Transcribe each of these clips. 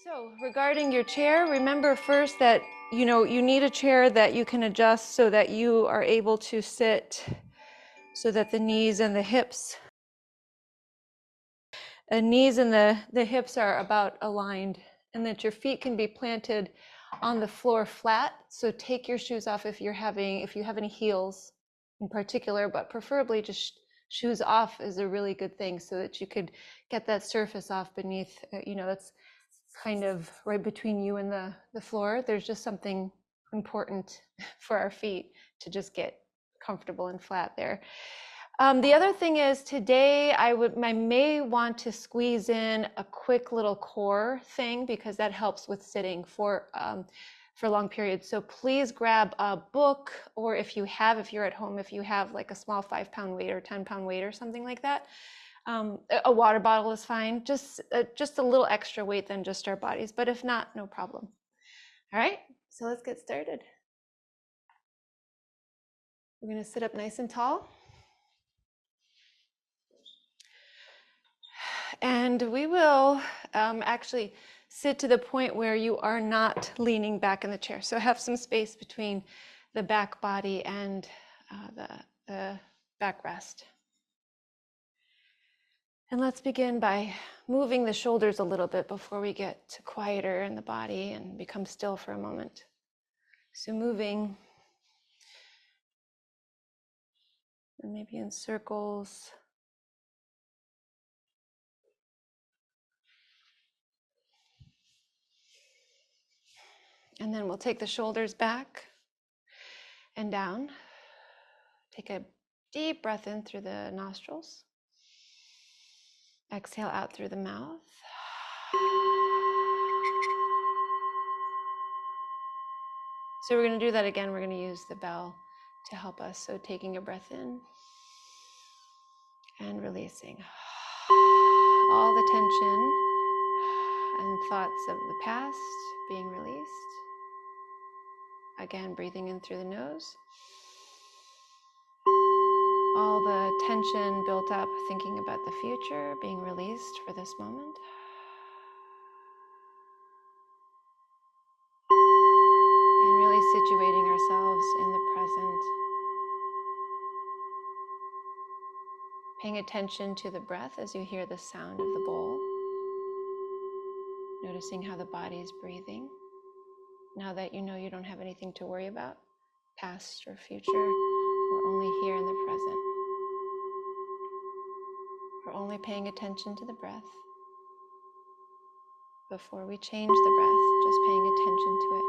So regarding your chair, remember first that you need a chair that you can adjust so that you are able to sit so that the knees and the hips the hips are about aligned, and that your feet can be planted on the floor flat. So take your shoes off if you have any heels in particular, but preferably just shoes off is a really good thing so that you could get that surface off beneath, that's kind of right between you and the floor. There's just something important for our feet to just get comfortable and flat there. The other thing is today I may want to squeeze in a quick little core thing because that helps with sitting for long periods. So please grab a book, or if you're at home, if you have like a small 5-pound weight or 10-pound weight or something like that. A water bottle is fine, just a little extra weight than just our bodies, but if not, no problem. All right, so let's get started. We're going to sit up nice and tall. And we will actually sit to the point where you are not leaning back in the chair. So have some space between the back body and the backrest. And let's begin by moving the shoulders a little bit before we get quieter in the body and become still for a moment. So moving, and maybe in circles. And then we'll take the shoulders back and down. Take a deep breath in through the nostrils. Exhale out through the mouth. So we're going to do that again. We're going to use the bell to help us. So taking a breath in and releasing all the tension and thoughts of the past being released. Again, breathing in through the nose. All the tension built up thinking about the future being released for this moment. And really situating ourselves in the present. Paying attention to the breath as you hear the sound of the bowl. Noticing how the body is breathing. Now that you know you don't have anything to worry about, past or future, we're only here in the present. We're only paying attention to the breath. Before we change the breath, just paying attention to it.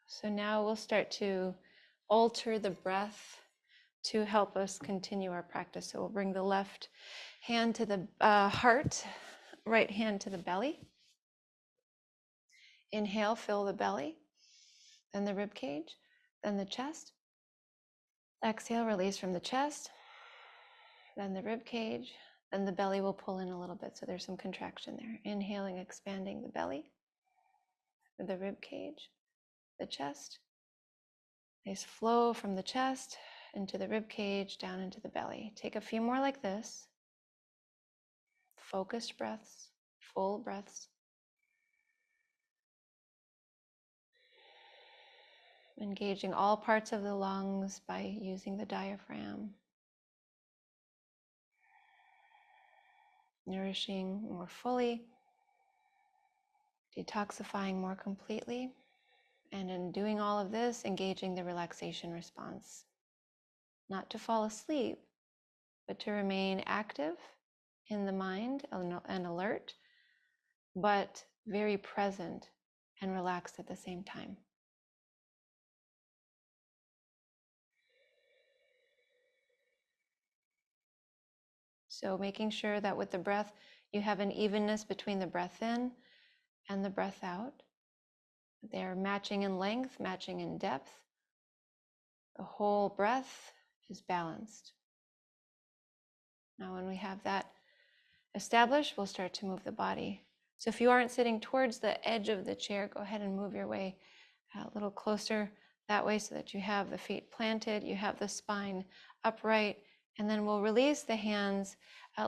So now we'll start to alter the breath to help us continue our practice. So we'll bring the left hand to the heart, right hand to the belly. Inhale, fill the belly, then the rib cage, then the chest. Exhale, release from the chest, then the rib cage, then the belly will pull in a little bit. So there's some contraction there. Inhaling, expanding the belly, the rib cage, the chest. Nice flow from the chest into the rib cage, down into the belly. Take a few more like this. Focused breaths, full breaths. Engaging all parts of the lungs by using the diaphragm. Nourishing more fully, detoxifying more completely. And in doing all of this, engaging the relaxation response. Not to fall asleep, but to remain active in the mind and alert, but very present and relaxed at the same time. So making sure that with the breath, you have an evenness between the breath in and the breath out. They're matching in length, matching in depth. The whole breath is balanced. Now, when we have that established, we'll start to move the body So if you aren't sitting towards the edge of the chair, go ahead and move your way a little closer that way so that you have the feet planted, you have the spine upright, and then we'll release the hands.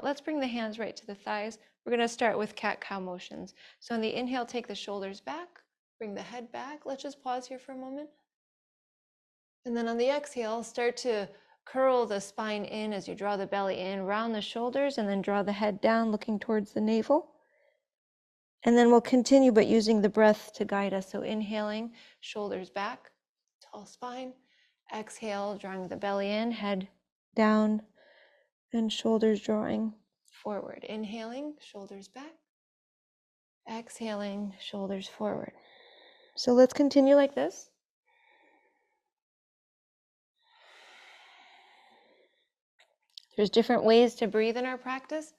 Let's bring the hands right to the thighs. We're going to start with cat-cow motions. So on the inhale, take the shoulders back, bring the head back. Let's just pause here for a moment. And then on the exhale, start to curl the spine in as you draw the belly in, round the shoulders, and then draw the head down, looking towards the navel. And then we'll continue, but using the breath to guide us. So inhaling, shoulders back, tall spine. Exhale, drawing the belly in, head down, and shoulders drawing forward. Inhaling, shoulders back. Exhaling, shoulders forward. So let's continue like this. There's different ways to breathe in our practice.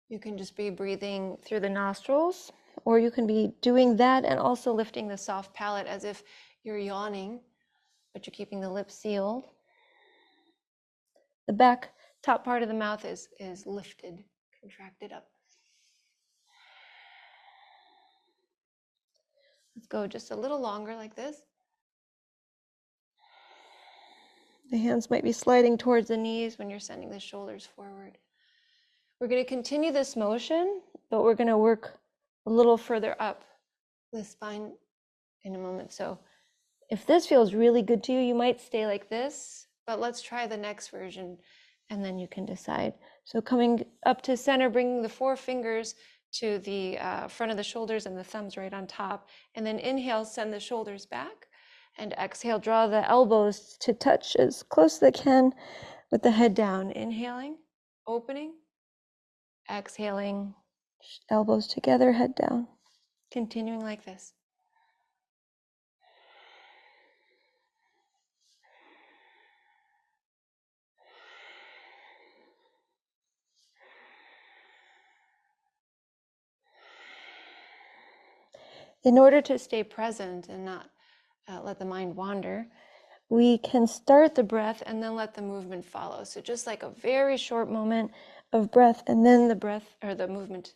You can just be breathing through the nostrils, or you can be doing that and also lifting the soft palate as if you're yawning, but you're keeping the lips sealed. The back top part of the mouth is lifted, contracted up. Let's go just a little longer like this. The hands might be sliding towards the knees when you're sending the shoulders forward. We're going to continue this motion, but we're going to work a little further up the spine in a moment. So if this feels really good to you, you might stay like this, but let's try the next version and then you can decide. So coming up to center, bringing the four fingers to the front of the shoulders and the thumbs right on top. And then inhale, send the shoulders back. And exhale, draw the elbows to touch as close as they can with the head down. Inhaling, opening, exhaling, elbows together, head down. Continuing like this. In order to stay present and not let the mind wander, we can start the breath and then let the movement follow. So just like a very short moment of breath, and then the breath or the movement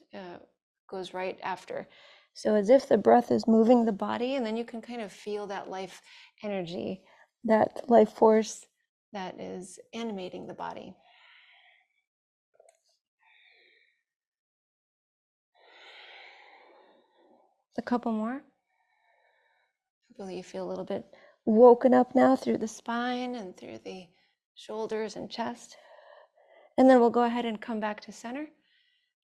goes right after. So as if the breath is moving the body, and then you can kind of feel that life energy, that life force that is animating the body. A couple more. Hopefully you feel a little bit woken up now through the spine and through the shoulders and chest. And then we'll go ahead and come back to center.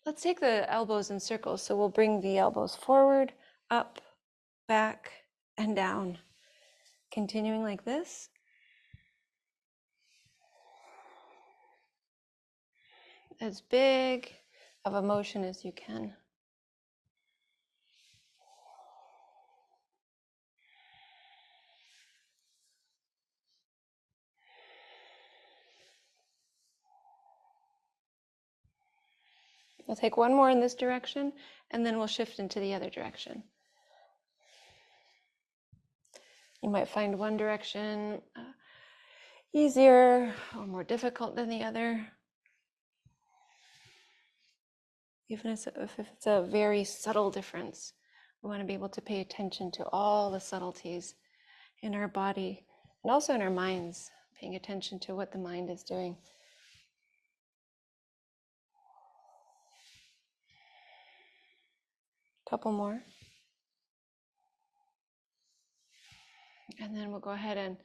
Let's take the elbows in circles. So we'll bring the elbows forward, up, back, and down. Continuing like this. As big of a motion as you can. We'll take one more in this direction, and then we'll shift into the other direction. You might find one direction easier or more difficult than the other. Even if it's a very subtle difference, we want to be able to pay attention to all the subtleties in our body and also in our minds, paying attention to what the mind is doing. Couple more. And then we'll go ahead and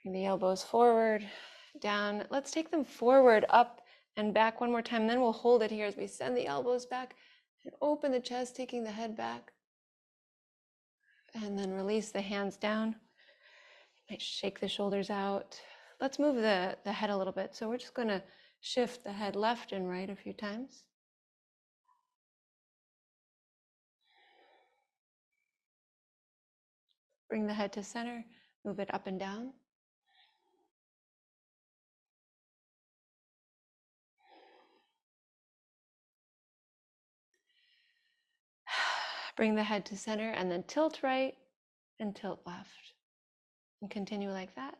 bring the elbows forward, down. Let's take them forward, up and back one more time. Then we'll hold it here as we send the elbows back and open the chest, taking the head back. And then release the hands down. Might shake the shoulders out. Let's move the head a little bit. So we're just going to shift the head left and right a few times. Bring the head to center, move it up and down. Bring the head to center and then tilt right and tilt left. And continue like that.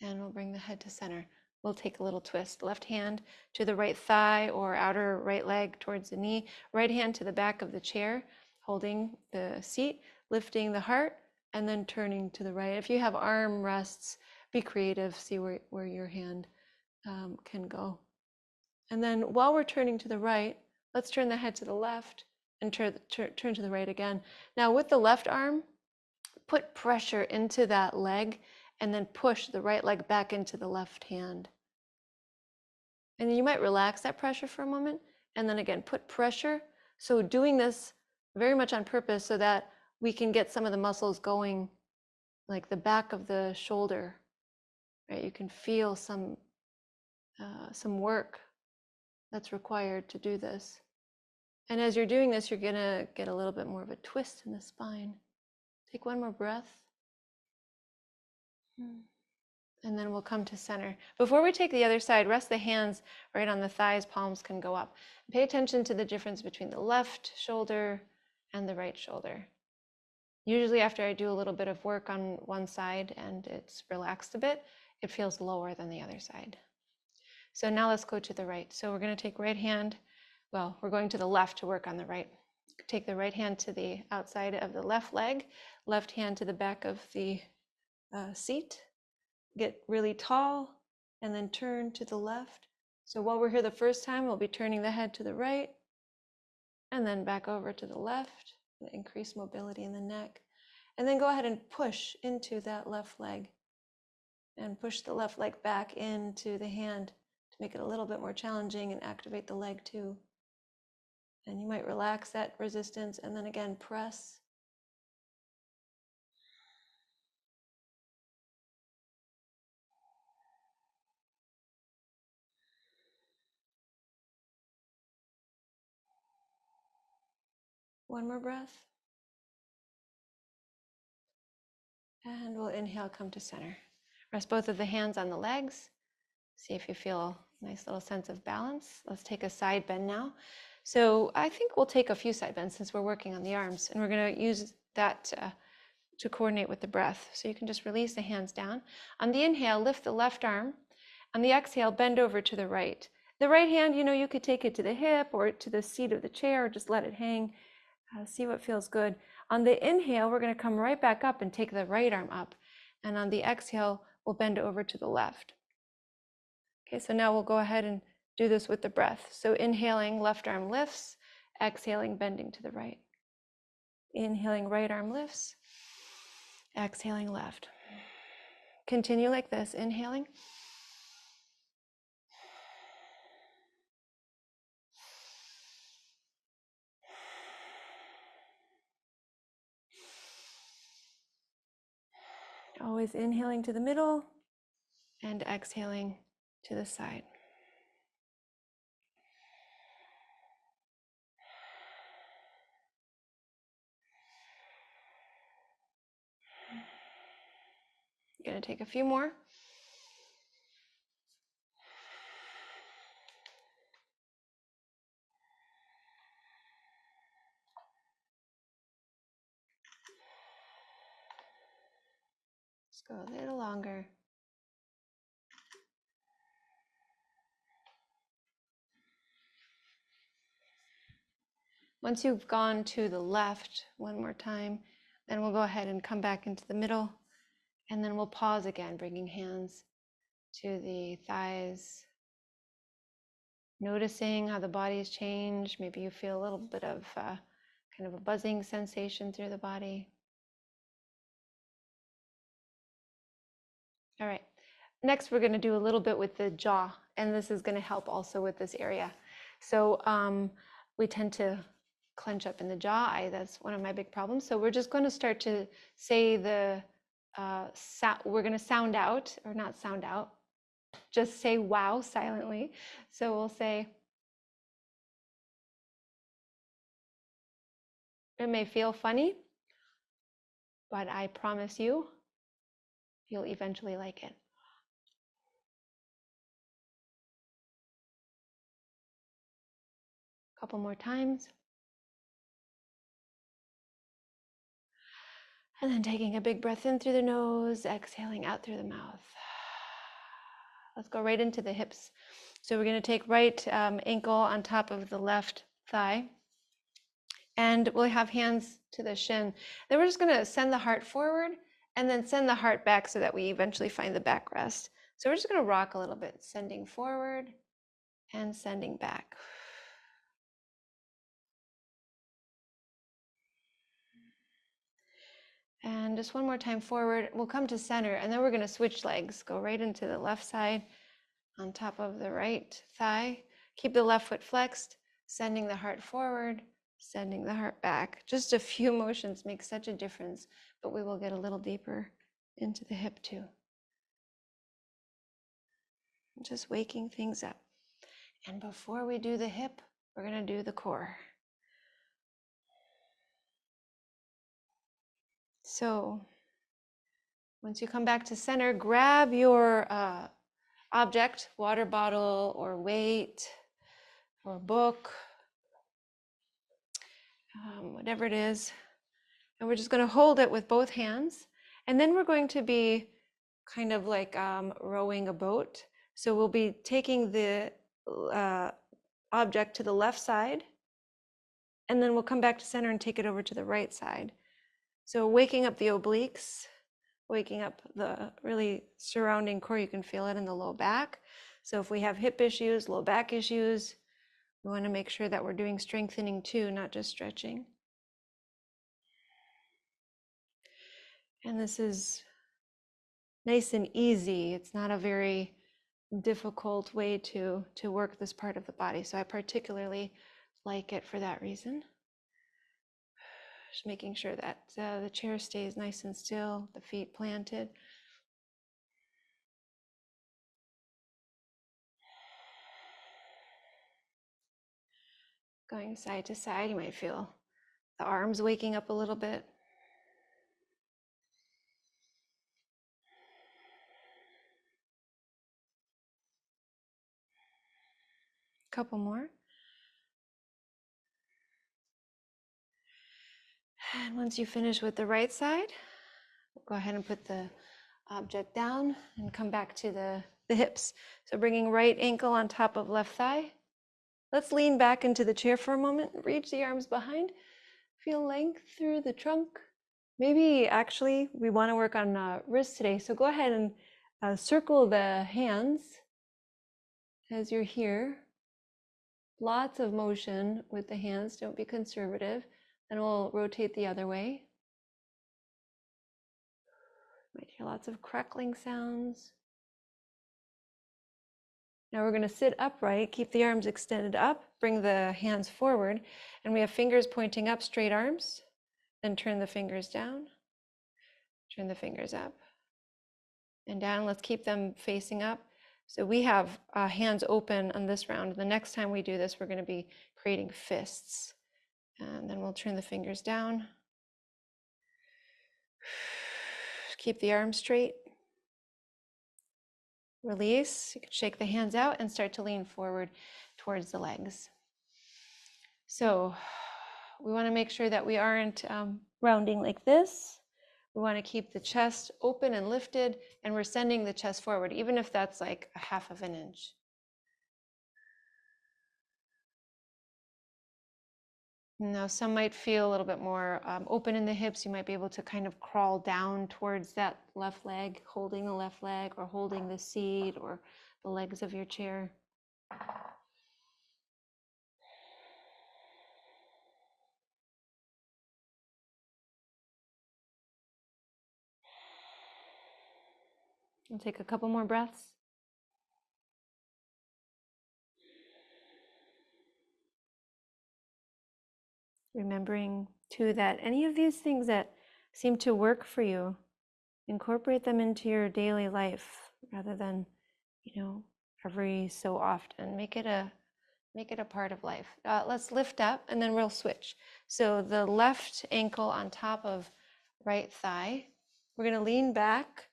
And we'll bring the head to center. We'll take a little twist. Left hand to the right thigh or outer right leg towards the knee. Right hand to the back of the chair, holding the seat, lifting the heart, and then turning to the right. If you have arm rests, be creative. See where your hand can go. And then while we're turning to the right, let's turn the head to the left and turn to the right again. Now with the left arm, put pressure into that leg and then push the right leg back into the left hand. And then you might relax that pressure for a moment and then again put pressure. So doing this very much on purpose so that we can get some of the muscles going, like the back of the shoulder, right? You can feel some work that's required to do this. And as you're doing this, you're gonna get a little bit more of a twist in the spine. Take one more breath. And then we'll come to center. Before we take the other side, rest the hands right on the thighs, palms can go up. Pay attention to the difference between the left shoulder and the right shoulder. Usually after I do a little bit of work on one side and it's relaxed a bit, it feels lower than the other side. So now let's go to the right. So we're going to take right hand, well, we're going to the left to work on the right. Take the right hand to the outside of the left leg, left hand to the back of the seat. Get really tall and then turn to the left. So while we're here the first time, we'll be turning the head to the right and then back over to the left. Increase mobility in the neck. And then go ahead and push into that left leg and push the left leg back into the hand to make it a little bit more challenging and activate the leg too. And you might relax that resistance and then again press. One more breath. And we'll inhale, come to center. Rest both of the hands on the legs. See if you feel a nice little sense of balance. Let's take a side bend now. So I think we'll take a few side bends since we're working on the arms, and we're going to use that to coordinate with the breath. So you can just release the hands down. On the inhale, lift the left arm. On the exhale, bend over to the right. The right hand, you could take it to the hip or to the seat of the chair, or just let it hang. See what feels good. On the inhale, we're going to come right back up and take the right arm up. And on the exhale, we'll bend over to the left. Okay, so now we'll go ahead and do this with the breath. So inhaling, left arm lifts. Exhaling, bending to the right. Inhaling, right arm lifts. Exhaling, left. Continue like this, inhaling. Always inhaling to the middle and exhaling to the side. You're going to take a few more. Let's go a little longer. Once you've gone to the left one more time, then we'll go ahead and come back into the middle, and then we'll pause again, bringing hands to the thighs, noticing how the body's changed. Maybe you feel a little bit of kind of a buzzing sensation through the body. All right, next we're going to do a little bit with the jaw, and this is going to help also with this area. So we tend to clench up in the jaw. That's one of my big problems. So we're just going to start to say the we're going to sound out, or not sound out, just say wow silently. So we'll say, it may feel funny, but I promise you, you'll eventually like it. A couple more times. And then taking a big breath in through the nose, exhaling out through the mouth. Let's go right into the hips. So we're going to take right ankle on top of the left thigh. And we'll have hands to the shin. Then we're just going to send the heart forward and then send the heart back so that we eventually find the backrest. So we're just going to rock a little bit, sending forward and sending back. And just one more time forward. We'll come to center, and then we're going to switch legs. Go right into the left side on top of the right thigh. Keep the left foot flexed, sending the heart forward, sending the heart back. Just a few motions make such a difference, but we will get a little deeper into the hip too. Just waking things up. And before we do the hip, we're going to do the core. So once you come back to center, grab your object, water bottle or weight or book, whatever it is. And we're just going to hold it with both hands. And then we're going to be kind of like rowing a boat. So we'll be taking the object to the left side, and then we'll come back to center and take it over to the right side. So waking up the obliques, waking up the really surrounding core. You can feel it in the low back. So if we have hip issues, low back issues, we want to make sure that we're doing strengthening too, not just stretching. And this is nice and easy. It's not a very difficult way to work this part of the body. So I particularly like it for that reason. Just making sure that the chair stays nice and still, the feet planted. Going side to side, you might feel the arms waking up a little bit. Couple more. And once you finish with the right side, go ahead and put the object down and come back to the hips. So bringing right ankle on top of left thigh. Let's lean back into the chair for a moment. Reach the arms behind. Feel length through the trunk. Maybe actually we want to work on wrists today. So go ahead and circle the hands as you're here. Lots of motion with the hands. Don't be conservative. Then we'll rotate the other way. Might hear lots of crackling sounds. Now we're going to sit upright, keep the arms extended up, bring the hands forward, and we have fingers pointing up, straight arms. Then turn the fingers down, turn the fingers up and down. Let's keep them facing up. So we have hands open on this round. The next time we do this, we're going to be creating fists. And then we'll turn the fingers down. Keep the arms straight. Release. You can shake the hands out and start to lean forward towards the legs. So we want to make sure that we aren't rounding like this. We want to keep the chest open and lifted, and we're sending the chest forward, even if that's like a half of an inch. Now, some might feel a little bit more open in the hips. You might be able to kind of crawl down towards that left leg, holding the left leg or holding the seat or the legs of your chair. And take a couple more breaths. Remembering too that any of these things that seem to work for you, incorporate them into your daily life rather than, every so often. Make it a part of life. Let's lift up and then we'll switch. So the left ankle on top of right thigh. We're going to lean back,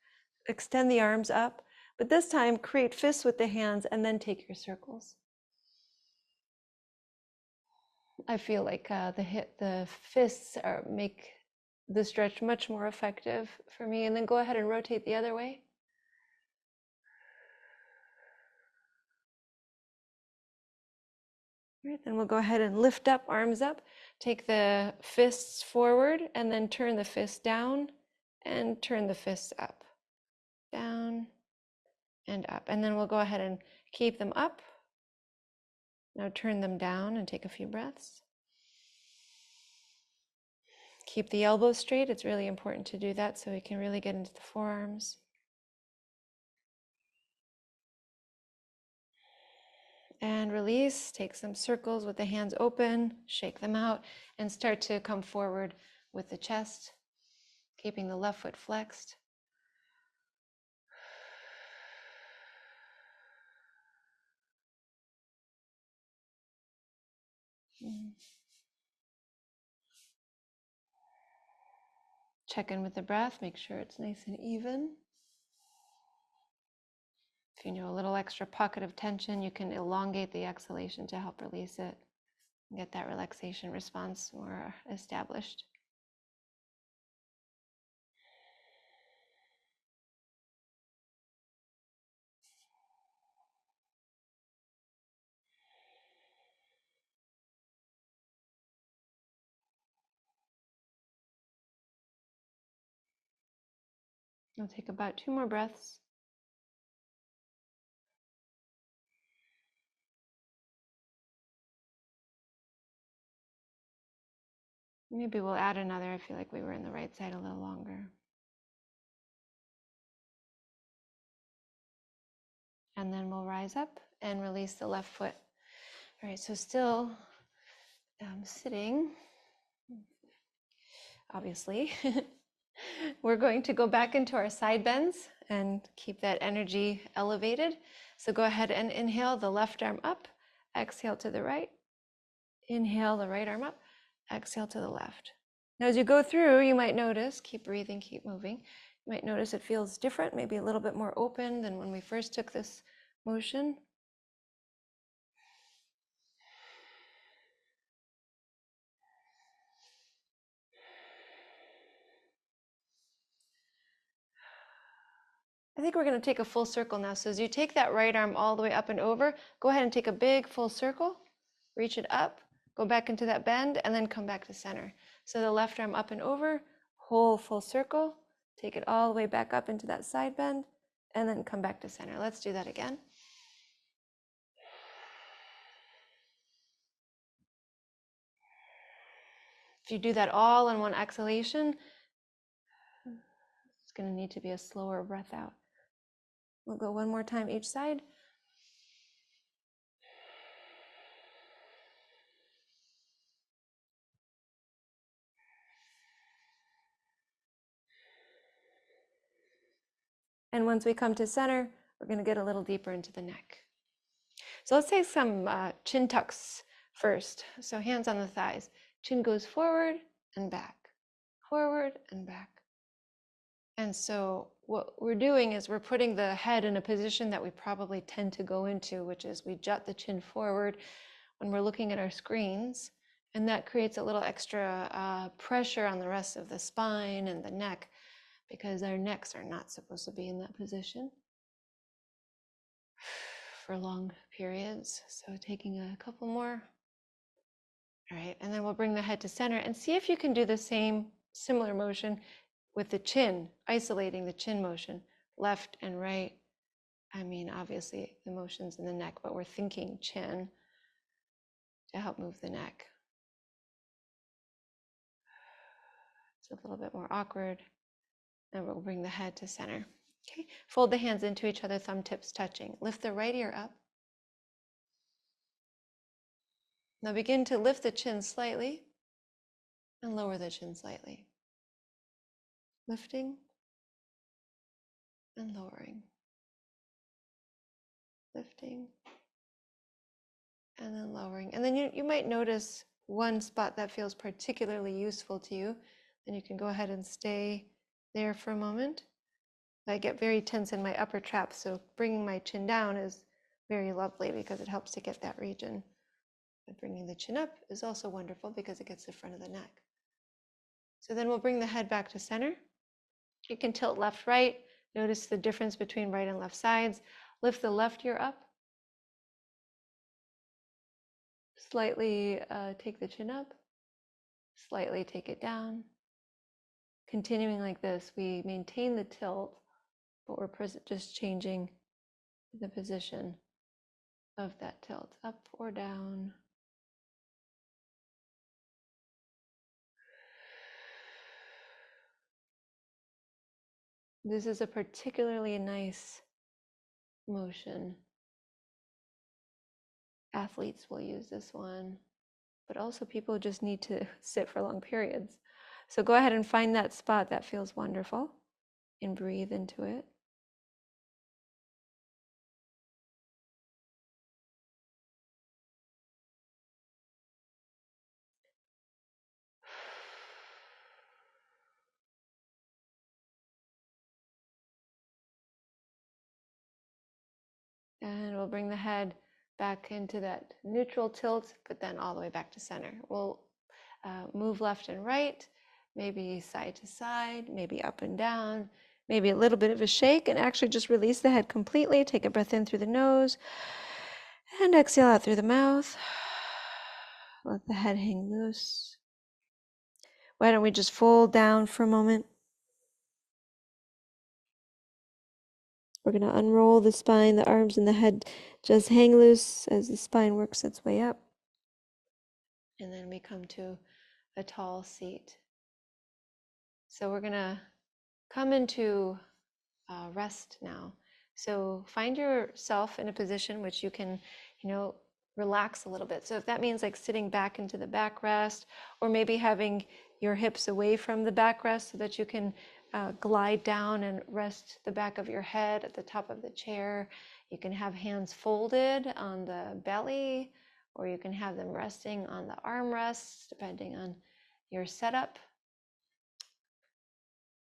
extend the arms up, but this time create fists with the hands and then take your circles. I feel like the fists make the stretch much more effective for me. And then go ahead and rotate the other way. All right, then we'll go ahead and lift up, arms up. Take the fists forward and then turn the fists down and turn the fists up. Down and up. And then we'll go ahead and keep them up. Now turn them down and take a few breaths. Keep the elbows straight. It's really important to do that so we can really get into the forearms. And release. Take some circles with the hands open, shake them out, and start to come forward with the chest, keeping the left foot flexed. Check in with the breath, make sure it's nice and even. If you know a little extra pocket of tension, you can elongate the exhalation to help release it and get that relaxation response more established. I'll take about 2 more breaths. Maybe we'll add another. I feel like we were in the right side a little longer. And then we'll rise up and release the left foot. All right, so still sitting, obviously. We're going to go back into our side bends and keep that energy elevated. So go ahead and inhale the left arm up, exhale to the right. Inhale the right arm up, exhale to the left. Now as you go through, you might notice, keep breathing, keep moving. You might notice it feels different, maybe a little bit more open than when we first took this motion. I think we're going to take a full circle now. So as you take that right arm all the way up and over, go ahead and take a big full circle, reach it up, go back into that bend, and then come back to center. So the left arm up and over, whole full circle, take it all the way back up into that side bend, and then come back to center. Let's do that again. If you do that all in one exhalation, it's going to need to be a slower breath out. We'll go one more time each side. And once we come to center, we're going to get a little deeper into the neck. So let's take some chin tucks first. So hands on the thighs. Chin goes forward and back, forward and back. And so what we're doing is we're putting the head in a position that we probably tend to go into, which is we jut the chin forward when we're looking at our screens. And that creates a little extra pressure on the rest of the spine and the neck because our necks are not supposed to be in that position for long periods. So taking a couple more. All right, and then we'll bring the head to center and see if you can do the same similar motion with the chin, isolating the chin motion, left and right. I mean, obviously the motion's in the neck, but we're thinking chin to help move the neck. It's a little bit more awkward. And we'll bring the head to center. Okay, fold the hands into each other, thumb tips touching. Lift the right ear up. Now begin to lift the chin slightly and lower the chin slightly. Lifting and lowering. Lifting and then lowering. And then you might notice one spot that feels particularly useful to you. Then you can go ahead and stay there for a moment. I get very tense in my upper trap, so bringing my chin down is very lovely because it helps to get that region. But bringing the chin up is also wonderful because it gets the front of the neck. So then we'll bring the head back to center. You can tilt left, right. Notice the difference between right and left sides. Lift the left ear up. Slightly take the chin up, slightly take it down. Continuing like this, we maintain the tilt, but we're just changing the position of that tilt, up or down. This is a particularly nice motion. Athletes will use this one, but also people just need to sit for long periods. So go ahead and find that spot that feels wonderful and breathe into it. And we'll bring the head back into that neutral tilt, but then all the way back to center. We'll move left and right, maybe side to side, maybe up and down, maybe a little bit of a shake, and actually just release the head completely. Take a breath in through the nose and exhale out through the mouth. Let the head hang loose. Why don't we just fold down for a moment? We're going to unroll the spine, the arms and the head just hang loose as the spine works its way up. And then we come to a tall seat. So we're going to come into rest now. So find yourself in a position which you can, relax a little bit. So if that means like sitting back into the backrest, or maybe having your hips away from the backrest so that you can glide down and rest the back of your head at the top of the chair. You can have hands folded on the belly, or you can have them resting on the armrests, depending on your setup.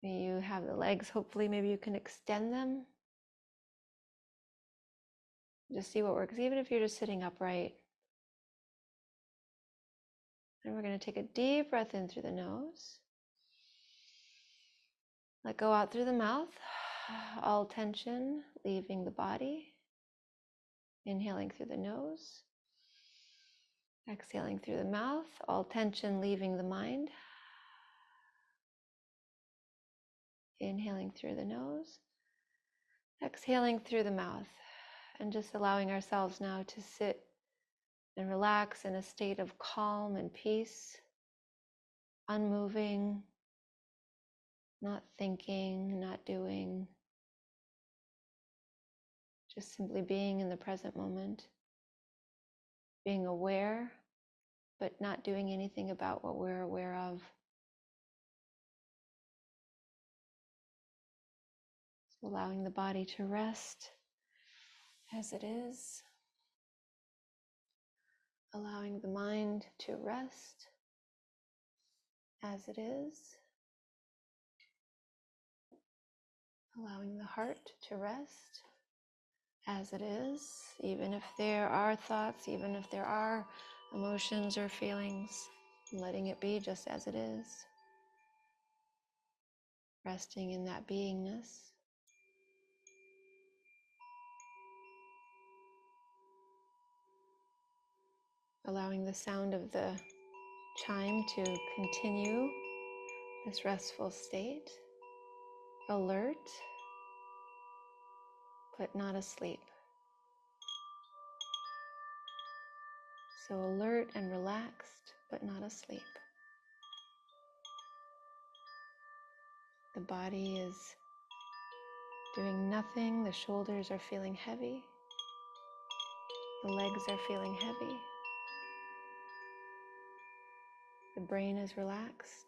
You have the legs, hopefully maybe you can extend them. Just see what works, even if you're just sitting upright. And we're going to take a deep breath in through the nose. Let go out through the mouth. All tension leaving the body. Inhaling through the nose. Exhaling through the mouth. All tension leaving the mind. Inhaling through the nose. Exhaling through the mouth. And just allowing ourselves now to sit and relax in a state of calm and peace. Unmoving. Not thinking, not doing. Just simply being in the present moment. Being aware, but not doing anything about what we're aware of. So allowing the body to rest as it is. Allowing the mind to rest as it is. Allowing the heart to rest as it is, even if there are thoughts, even if there are emotions or feelings, letting it be just as it is. Resting in that beingness. Allowing the sound of the chime to continue this restful state. Alert, but not asleep. So alert and relaxed, but not asleep. The body is doing nothing. The shoulders are feeling heavy. The legs are feeling heavy. The brain is relaxed.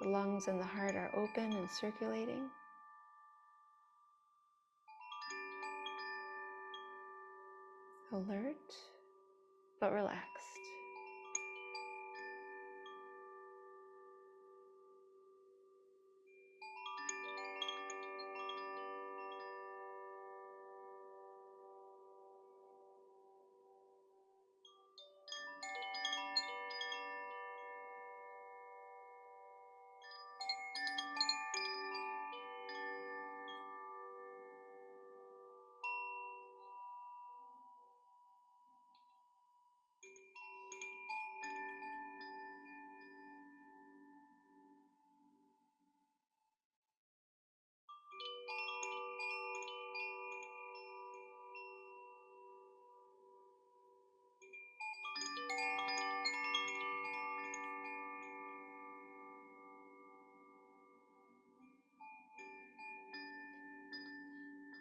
The lungs and the heart are open and circulating. Alert, but relaxed.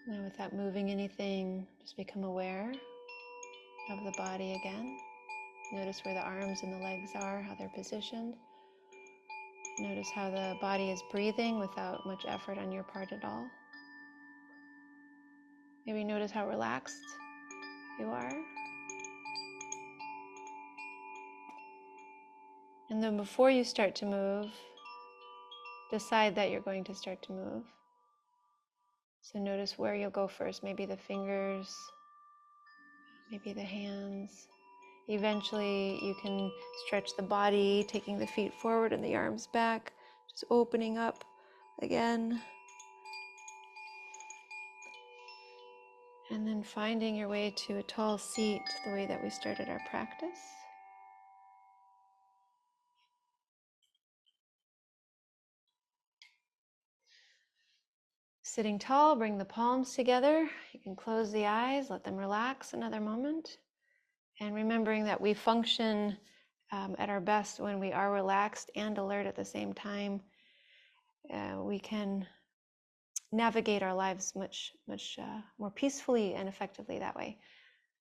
And without moving anything, just become aware of the body again. Notice where the arms and the legs are, how they're positioned. Notice how the body is breathing without much effort on your part at all. Maybe notice how relaxed you are. And then before you start to move, decide that you're going to start to move. So notice where you'll go first, maybe the fingers, maybe the hands. Eventually you can stretch the body, taking the feet forward and the arms back, just opening up again. And then finding your way to a tall seat, the way that we started our practice. Sitting tall, bring the palms together. You can close the eyes, let them relax another moment. And remembering that we function at our best when we are relaxed and alert at the same time. We can navigate our lives much more peacefully and effectively that way.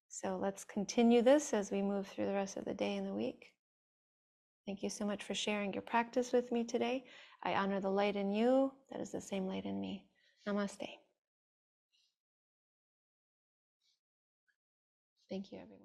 So let's continue this as we move through the rest of the day and the week. Thank you so much for sharing your practice with me today. I honor the light in you that is the same light in me. Namaste. Thank you, everyone.